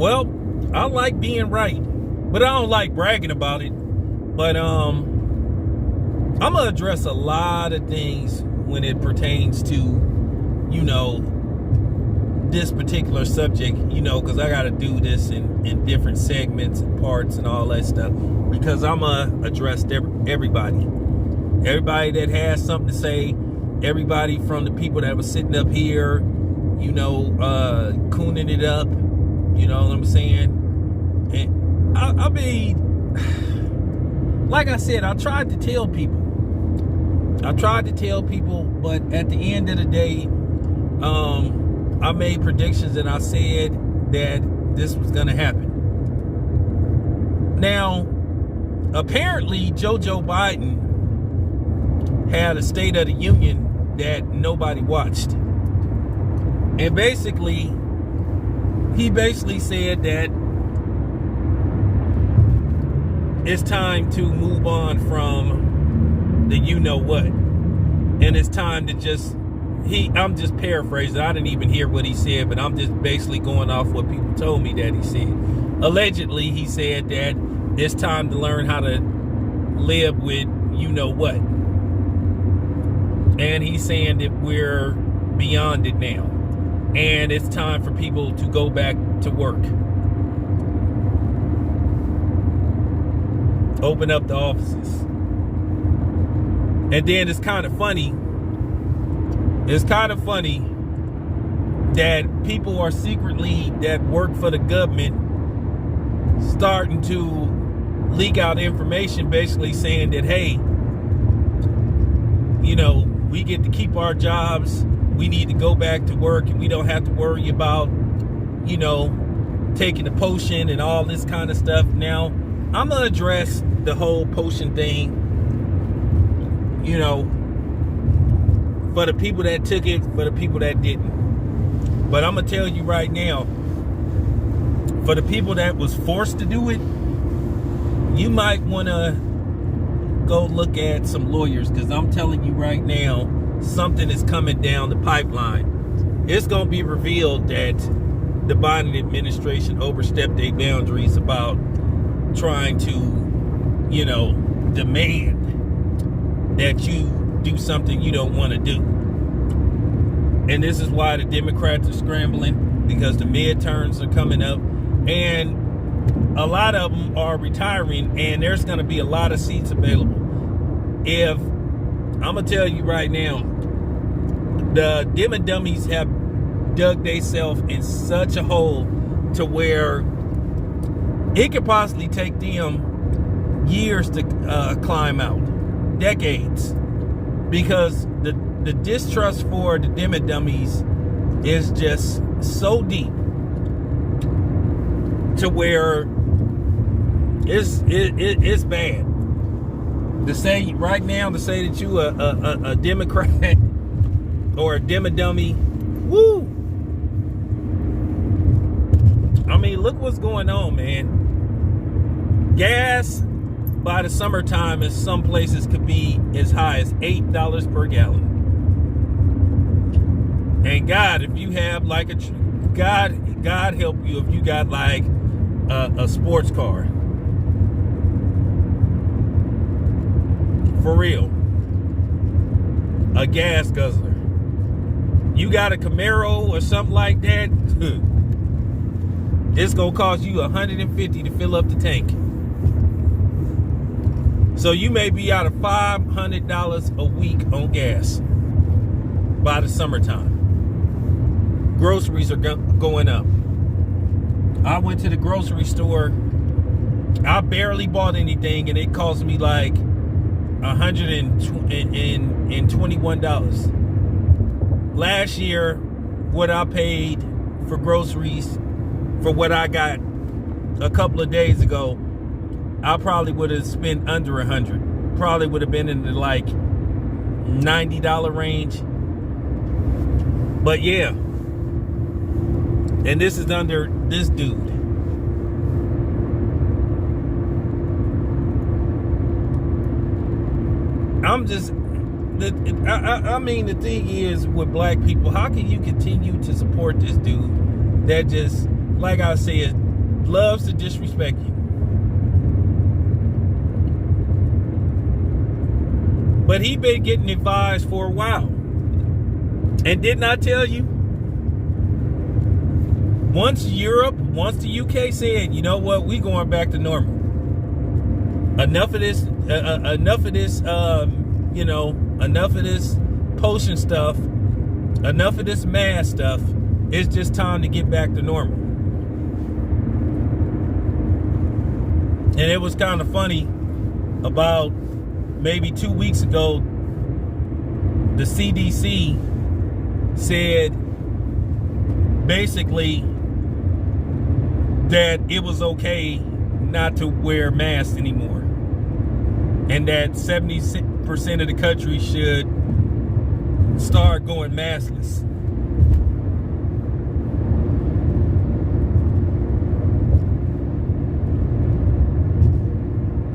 Well, I like being right, but I don't like bragging about it. But I'm gonna address a lot of things when it pertains to, you know, this particular subject, you know, because I got to do this in different segments and parts and all that stuff, because I'm gonna address everybody that has something to say, everybody from the people that was sitting up here, you know, cooning it up, you know what I'm saying? And I mean, like I said, I tried to tell people, but at the end of the day, I made predictions and I said that this was going to happen. Now, apparently, JoJo Biden had a State of the Union that nobody watched. And basically, he basically said that it's time to move on from the you-know-what. And it's time to just... I'm just paraphrasing. I didn't even hear what he said, but I'm just basically going off what people told me that he said. Allegedly, he said that it's time to learn how to live with you-know-what. And he's saying that we're beyond it now. And it's time for people to go back to work. Open up the offices. And then it's kind of funny. It's kind of funny that people are secretly that work for the government starting to leak out information basically saying that, hey, you know, we get to keep our jobs. We need to go back to work and we don't have to worry about, you know, taking a potion and all this kind of stuff. Now, I'm going to address the whole potion thing, you know, for the people that took it, for the people that didn't. But I'm going to tell you right now, for the people that was forced to do it, you might want to go look at some lawyers, because I'm telling you right now, something is coming down the pipeline. It's going to be revealed that the Biden administration overstepped their boundaries about trying to, you know, demand that you do something you don't want to do. And this is why the Democrats are scrambling, because the midterms are coming up and a lot of them are retiring, and there's going to be a lot of seats available. If I'm going to tell you right now, the dim and dummies have dug themselves in such a hole to where it could possibly take them years to climb out, decades. Because the distrust for the dim and dummies is just so deep to where it's bad. To say right now, to say that you a Democrat or a dim and dummy, woo! I mean, look what's going on, man. Gas by the summertime in some places could be as high as $8 per gallon. And God, if you have like God help you if you got like a sports car. For real. A gas guzzler. You got a Camaro or something like that, it's gonna cost you $150 to fill up the tank. So you may be out of $500 a week on gas by the summertime. Groceries are going up. I went to the grocery store. I barely bought anything, and it cost me like $121. Last year, what I paid for groceries for what I got a couple of days ago, I probably would have spent under $100. Probably would have been in the like $90 range. But yeah. And this is under this dude. I mean, the thing is with black people, how can you continue to support this dude that just, like I said, loves to disrespect you. But he been getting advised for a while. And didn't I tell you? Once the UK said, you know what, we going back to normal. Enough of this, enough of this potion stuff, enough of this mask stuff. It's just time to get back to normal. And it was kind of funny, about maybe 2 weeks ago, the CDC said basically that it was okay not to wear masks anymore, and that 70% of the country should start going maskless.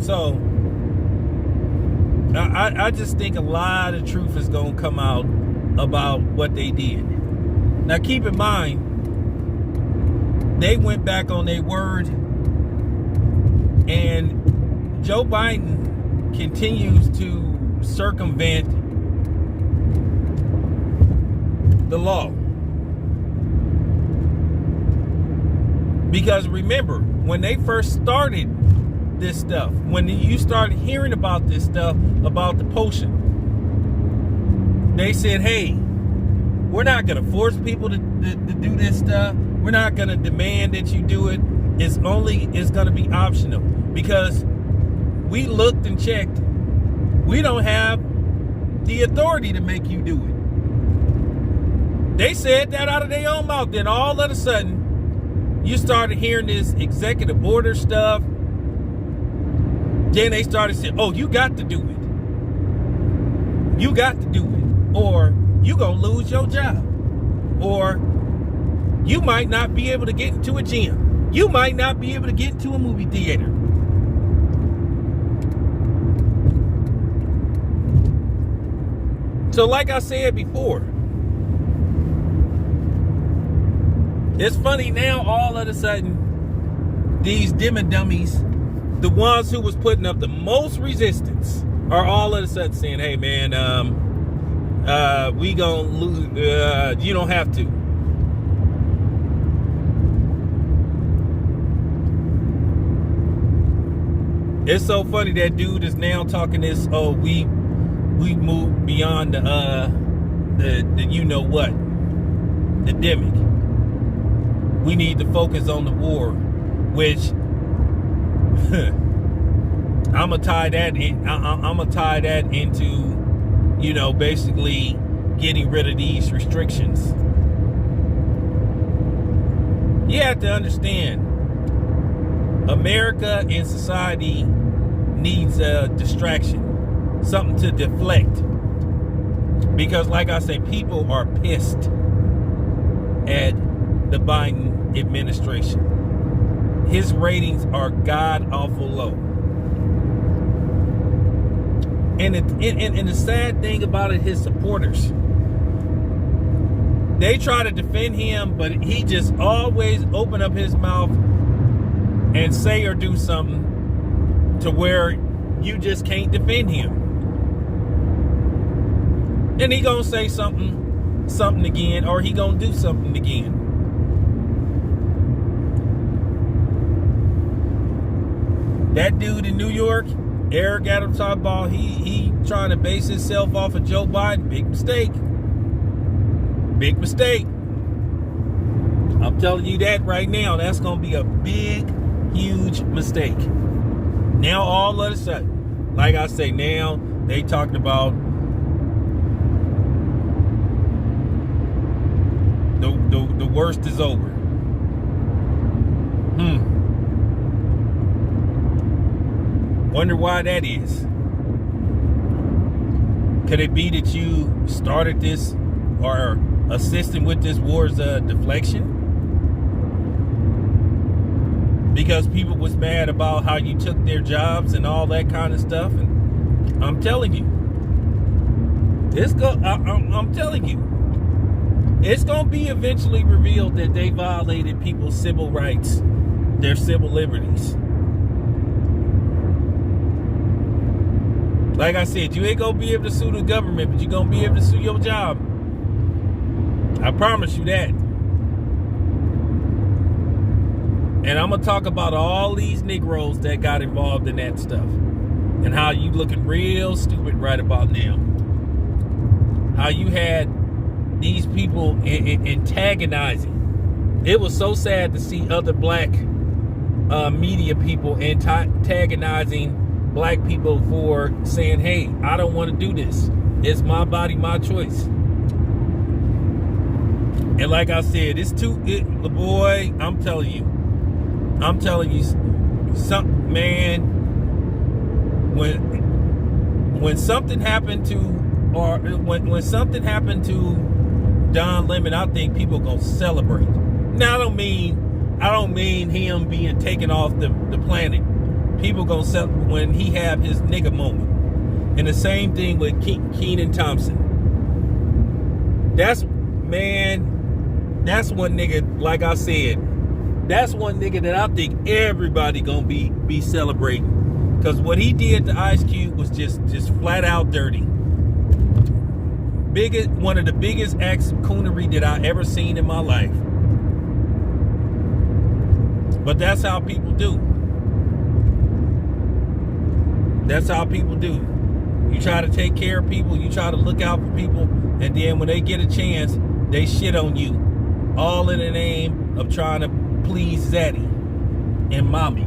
So I just think a lot of truth is going to come out about what they did. Now keep in mind, they went back on their word, and Joe Biden continues to circumvent the law. Because remember, when they first started this stuff, when you started hearing about this stuff, about the potion, they said, hey, we're not going to force people to do this stuff. We're not going to demand that you do it. It's going to be optional, because we looked and checked. We don't have the authority to make you do it. They said that out of their own mouth. Then all of a sudden, you started hearing this executive order stuff. Then they started saying, oh, you got to do it. You got to do it. Or you going to lose your job. Or you might not be able to get into a gym. You might not be able to get into a movie theater. So like I said before, it's funny now, all of a sonna these dummies, the ones who was putting up the most resistance, are all of a sudden saying, hey man, we gonna lose, you don't have to. It's so funny that dude is now talking this, oh, we moved beyond the you know what, the demic. We need to focus on the war, which I'm gonna tie that into, you know, basically getting rid of these restrictions. You have to understand, America and society needs a distraction, something to deflect. Because like I say, people are pissed at the Biden administration. His ratings are god awful low. And the sad thing about it, his supporters, they try to defend him, but he just always open up his mouth and say or do something to where you just can't defend him. And he gonna say something again, or he gonna do something again. That dude in New York, Eric Adams Hardball, he trying to base himself off of Joe Biden. Big mistake. Big mistake. I'm telling you that right now. That's going to be a big, huge mistake. Now, all of a sudden, like I say, now they talking about the worst is over. Wonder why that is. Could it be that you started this or assisting with this war's deflection? Because people was mad about how you took their jobs and all that kind of stuff. And I'm telling you, I'm telling you, it's going to be eventually revealed that they violated people's civil rights their civil liberties. Like I said, you ain't gonna be able to sue the government, but you're gonna be able to sue your job. I promise you that. And I'm gonna talk about all these Negroes that got involved in that stuff, and how you looking real stupid right about now. How you had these people antagonizing. It was so sad to see other black media people antagonizing black people for saying, hey, I don't want to do this. It's my body, my choice. And like I said, boy, I'm telling you, something, man, when something happened to, or when something happened to Don Lemon, I think people are gonna celebrate. Now I don't mean him being taken off the planet. People gonna celebrate when he have his nigga moment. And the same thing with Kenan Thompson. That's one nigga, like I said, that's one nigga that I think everybody gonna be celebrating. Cause what he did to Ice Cube was just flat out dirty. One of the biggest acts of coonery that I ever seen in my life. But that's how people do. That's how people do. You try to take care of people, you try to look out for people, and then when they get a chance, they shit on you. All in the name of trying to please Zaddy and Mommy.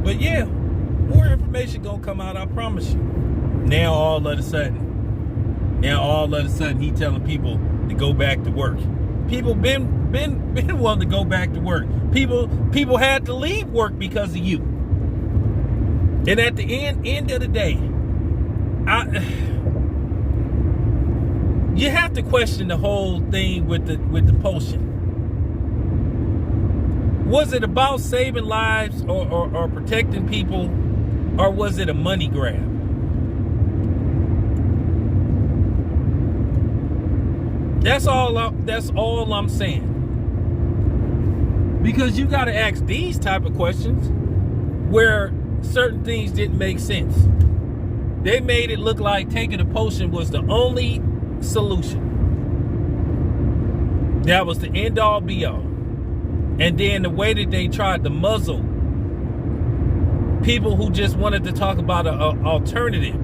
But yeah, more information gonna come out, I promise you. Now all of a sudden he telling people to go back to work. People been wanting to go back to work. People had to leave work because of you. And at the end of the day, you have to question the whole thing with the potion. Was it about saving lives or protecting people, or was it a money grab? That's all I'm saying. Because you got to ask these type of questions where certain things didn't make sense. They made it look like taking a potion was the only solution. That was the end all be all. And then the way that they tried to muzzle people who just wanted to talk about an alternative.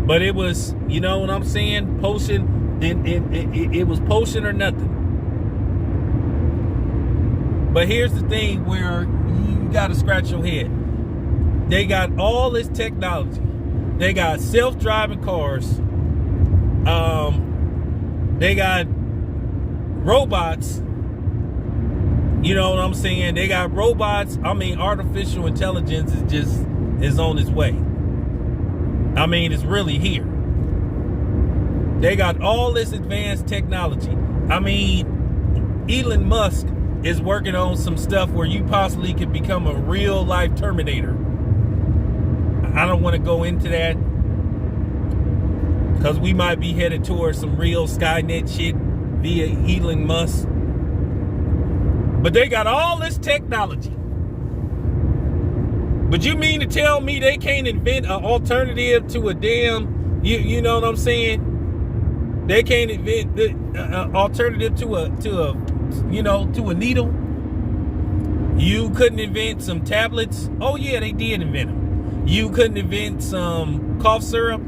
But it was, you know what I'm saying? Potion, and it was potion or nothing. But here's the thing where you got to scratch your head. They got all this technology. They got self-driving cars. They got robots. You know what I'm saying? They got robots. I mean, artificial intelligence is on its way. I mean, it's really here. They got all this advanced technology. I mean, Elon Musk is working on some stuff where you possibly could become a real life Terminator. I don't want to go into that because we might be headed towards some real Skynet shit via Elon Musk. But they got all this technology. But you mean to tell me they can't invent an alternative to a damn, you know what I'm saying? They can't invent an alternative to a needle. You couldn't invent some tablets. Oh yeah, they did invent them. You couldn't invent some cough syrup.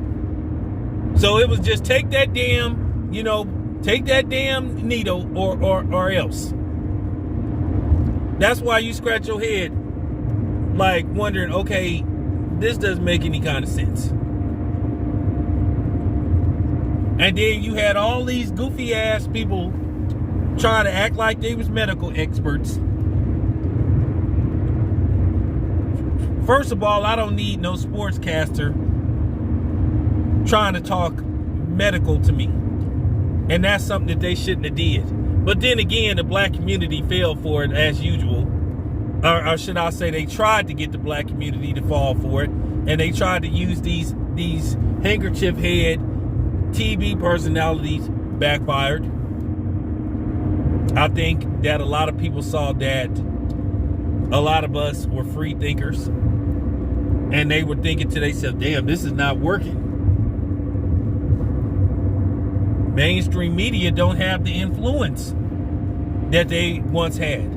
So it was just take that damn needle or else. That's why you scratch your head like wondering, okay, this doesn't make any kind of sense. And then you had all these goofy ass people trying to act like they was medical experts. First of all, I don't need no sportscaster trying to talk medical to me. And that's something that they shouldn't have did. But then again, the black community fell for it as usual. Or should I say, they tried to get the black community to fall for it. And they tried to use these handkerchief head TV personalities. Backfired. I think that a lot of people saw that a lot of us were free thinkers, and they were thinking to themselves, damn, this is not working. Mainstream media don't have the influence that they once had.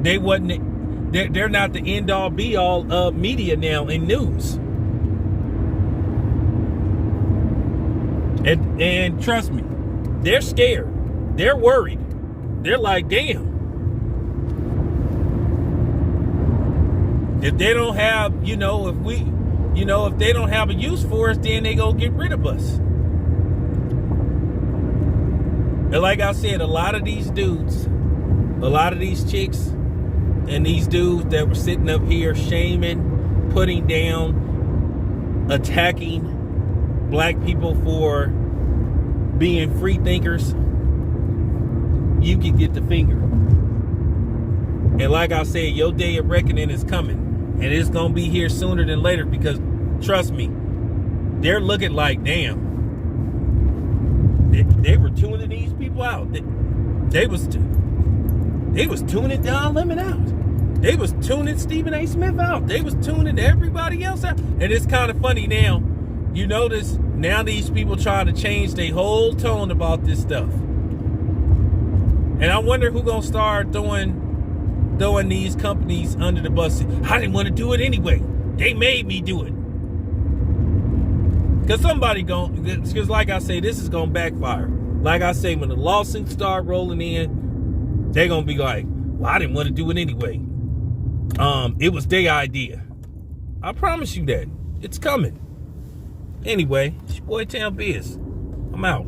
They're not the end all be all of media now in news. And trust me, they're scared. They're worried. They're like, damn. If they don't have, if they don't have a use for us, then they gonna get rid of us. And like I said, a lot of these dudes, a lot of these chicks, and these dudes that were sitting up here shaming, putting down, attacking black people for being free thinkers, you can get the finger. And like I said, your day of reckoning is coming. And it's going to be here sooner than later, because trust me, they're looking like, damn, they were tuning these people out. They was tuning Don Lemon out. They was tuning Stephen A. Smith out. They was tuning everybody else out. And it's kind of funny now. You notice now these people trying to change their whole tone about this stuff. And I wonder who gonna start throwing these companies under the bus. I didn't want to do it anyway. They made me do it. Because because like I say, this is gonna backfire. Like I say, when the lawsuits start rolling in, they're gonna be like, well, I didn't want to do it anyway. It was their idea. I promise you that. It's coming. Anyway, it's your boy Town Biz. I'm out.